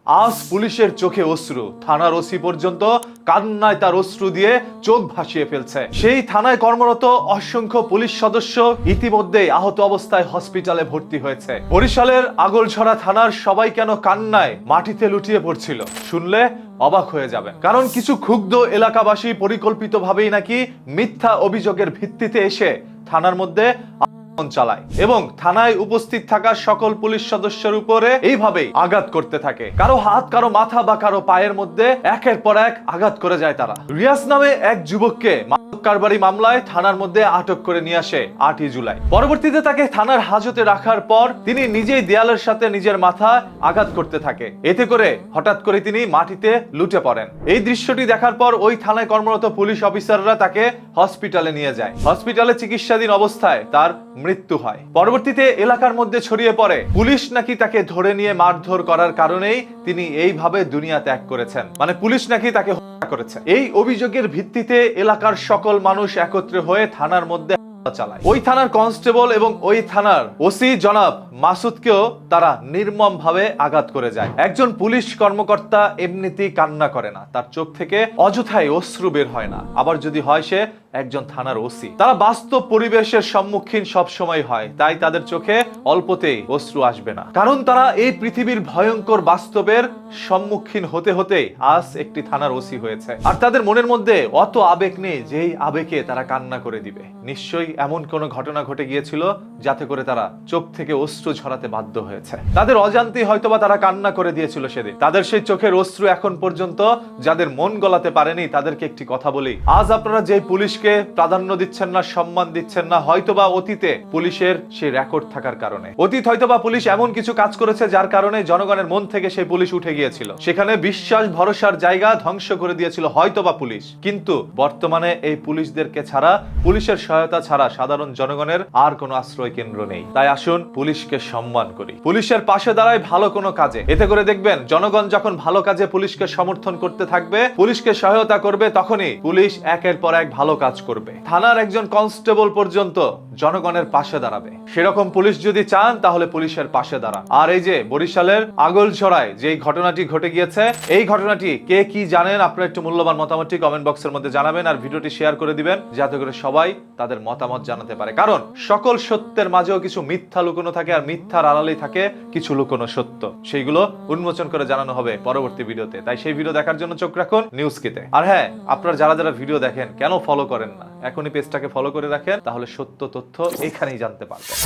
আজ পুলিশের চোখে অশ্রু, থানার ওসি পর্যন্ত কান্নায় তার অশ্রু দিয়ে চোখ ভাসিয়ে ফেলছে। সেই থানায় কর্মরত অসংখ্য পুলিশ সদস্য ইতিমধ্যেই আহত অবস্থায় হসপিটালে ভর্তি হয়েছে। বরিশালের আগলঝরা থানার সবাই কেন কান্নায় মাটিতে লুটিয়ে পড়ছিল শুনলে অবাক হয়ে যাবেন। কারণ কিছু ক্ষুব্ধ এলাকাবাসী পরিকল্পিতভাবেই নাকি মিথ্যা অভিযোগের ভিত্তিতে এসে থানার মধ্যে চালায় এবং থানায় উপস্থিত থাকা সকল পুলিশ সদস্যের উপরে এইভাবেই আঘাত করতে থাকে। কারো হাত, কারো মাথা বা কারো পায়ের মধ্যে একের পর এক আঘাত করে যায় তারা। রিয়াজ নামে এক যুবককে মাদক কারবারি মামলায় থানার মধ্যে আটক করে নিয়ে আসে 8ই জুলাই। পরবর্তীতে তাকে থানার হাজতে রাখার পর তিনি নিজেই দেয়ালের সাথে নিজের মাথা আঘাত করতে থাকে। এতে করে হঠাৎ করে তিনি মাটিতে লুটে পড়েন। এই দৃশ্যটি দেখার পর ওই থানায় কর্মরত পুলিশ অফিসাররা তাকে হসপিটালে নিয়ে যায়। হসপিটালে চিকিৎসাধীন অবস্থায় তার মৃত্যু হয়। পরবর্তীতে এলাকার মধ্যে ছড়িয়ে পড়ে পুলিশ নাকি তাকে ধরে নিয়ে মারধর করার কারণেই তিনি এইভাবে দুনিয়া ত্যাগ করেছেন, মানে পুলিশ নাকি তাকে হত্যা করেছে। এই অভিযোগের ভিত্তিতে এলাকার সকল মানুষ একত্রে হয়ে থানার মধ্যে চালায়। ওই থানার কনস্টেবল এবং ওই থানার ওসি জনাব মাসুদকেও তারা নির্মম ভাবে আঘাত করে যায়। একজন পুলিশ কর্মকর্তা এমনিতেই কান্না করে না, তার চোখ থেকে অযথাই অশ্রু বের হয় না। আবার যদি হয় সে একজন থানার ওসি। তারা বাস্তব পরিবেশের সম্মুখীন সব সময় হয়, তাই তাদের চোখে অল্পতেই অশ্রু আসবে না। কারণ তারা এই পৃথিবীর ভয়ঙ্কর বাস্তবের সম্মুখীন হতে হতে আজ একটি থানার ওসি হয়েছে। আর তাদের মনের মধ্যে অত আবেগ নেই যেই আবেগে তারা কান্না করে দিবে। নিশ্চয়ই এমন কোন ঘটনা ঘটে গিয়েছিল যাতে করে তারা চোখ থেকে অশ্রু ঝরাতে বাধ্য হয়েছে। তাদের অজান্তেই হয়তোবা তারা কান্না করে দিয়েছিল সেদিন। তাদের সেই চোখের অশ্রু এখন পর্যন্ত যাদের মন গলাতে পারেনি তাদেরকে একটি কথা বলি, আজ আপনারা যে পুলিশকে প্রাধান্য দিচ্ছেন না, সম্মান দিচ্ছেন না, হয়তোবা অতীতে পুলিশের সেই রেকর্ড থাকার কারণে। অতীত হয়তোবা পুলিশ এমন কিছু কাজ করেছে যার কারণে জনগণের মন থেকে সেই পুলিশ উঠে গিয়েছিল। সেখানে বিশ্বাস ভরসার জায়গা ধ্বংস করে দিয়েছিল হয়তোবা পুলিশ। কিন্তু বর্তমানে এই পুলিশদেরকে ছাড়া, পুলিশের সহায়তা ছাড়া সাধারণ জনগণের আর কোনো আশ্রয় কেন্দ্র নেই। তাই আসুন পুলিশকে সম্মান করি, পুলিশের পাশে দাঁড়ায় ভালো কোনো কাজে। এতে করে দেখবেন জনগণ যখন ভালো কাজে পুলিশকে সমর্থন করতে থাকবে, পুলিশকে সহায়তা করবে, তখনই পুলিশ একের পর এক ভালো কাজ করবে। থানার একজন কনস্টেবল পর্যন্ত জনগণের পাশে দাঁড়াবে। সেরকম পুলিশ যদি চান তাহলে পুলিশের পাশে দাঁড়ান। আর এই যে বরিশালের আগলঝরায় যে ঘটনাটি ঘটে গিয়েছে, এই ঘটনাটি কে কি জানেন আপনারা একটু মূল্যবান মতামতটি কমেন্ট বক্সের মধ্যে জানাবেন আর ভিডিওটি শেয়ার করে দিবেন যাতে করে সবাই তাদের মতামত জানাতে পারে। কারণ সকল সত্যের মাঝেও কিছু মিথ্যা লুকোনো থাকে, আর মিথ্যার আড়ালেই থাকে কিছু লুকোনো সত্য। সেইগুলো উন্মোচন করে জানানো হবে পরবর্তী ভিডিওতে। তাই সেই ভিডিও দেখার জন্য চোখ রাখুন নিউজকিতে। আর হ্যাঁ, আপনারা যারা যারা ভিডিও দেখেন কেন ফলো করেন না, এখনই পেজটাকে ফলো করে রাখেন, তাহলে সত্য তথ্য এখানেই জানতে পারবেন।